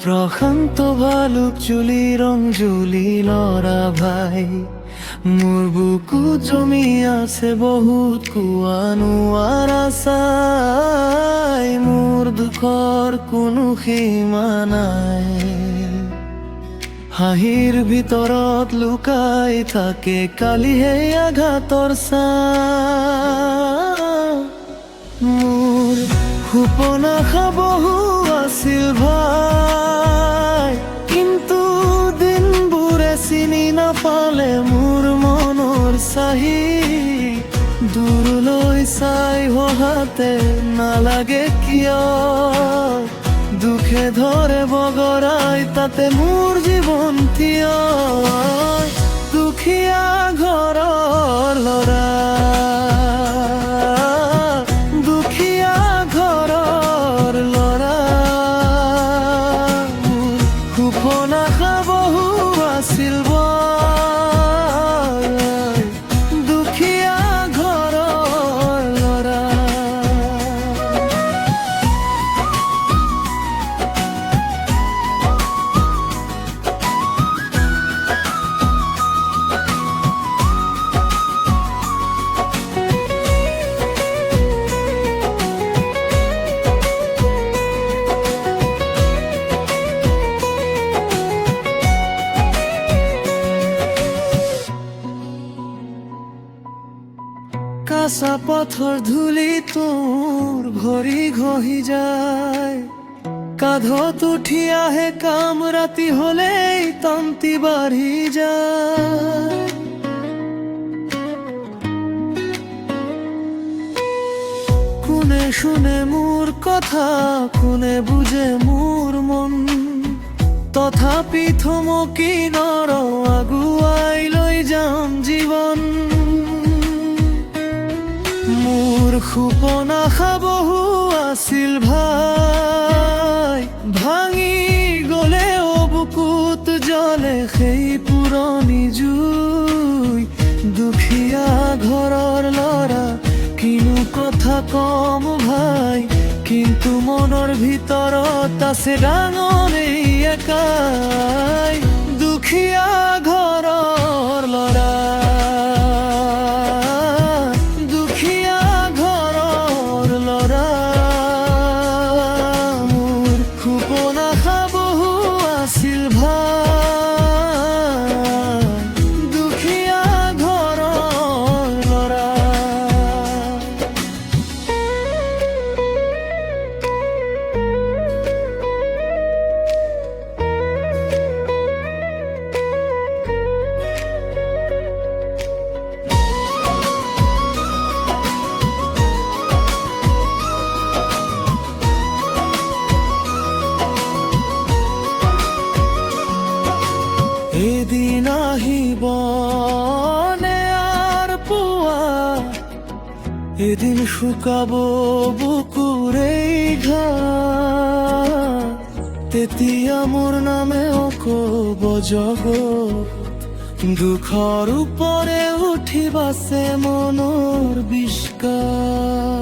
প্ৰশান্ত ভালুক চুলি ৰং জুলি লৰা ভাই মোৰ বুকু জমি আছে বহুত কোৱা নোৱাৰা চাই মোৰ দুখৰ কোনো সীমা নাই হাঁহিৰ ভিতৰত লুকাই থাকে কালিহে আঘাতৰ ছাঁ মোৰ সপোন আশা বহু আছিল ভাই কিন্তু দিনবোৰে চিনি নাপালে মোৰ মনৰ চাহি দূৰলৈ চাই হহাতে নালাগে কিয় দুখে ধৰে বগৰাই তাতে মোৰ জীৱন থিয় দুখীয়া ঘৰৰ ল'ৰা দুখীয়া ঘৰৰ ল'ৰা মোৰ সপোন আশা বহু আছিল দুখীয়া ঘৰৰ ল'ৰা কাঁচা পথৰ ধূলি তোৰ ভৰি ঘঁহি যায় কাঁধত উঠি আহে কাম ৰাতি হলেই তন্তি বাঢ়ি যায় কোনে শুনে মোৰ কথা কোনে বুজে মোৰ মন তথাপি থমকি নৰ আগুৱাই লৈ যাম জীৱন মোৰ সপোন আশা বহু আছিল ভাই ভাঙি গলেও বুকুত জ্বলে সেই পুৰণি জুই দুখীয়া ঘৰৰ ল'ৰা কিনো কথা কম ভাই কিন্তু মনৰ ভিতৰত আছে ডাঙৰ এই একাই দুখীয়া ঘৰৰ ল'ৰা এদিন আহিব নে আৰ পুৱা এদিন শুকাব বুকুৰ এই ঘাম তেতিয়া মোৰ নামেও ক'ব জগত দুখৰ ওপৰে উঠি বাছে মনৰ বিষ্কাৰ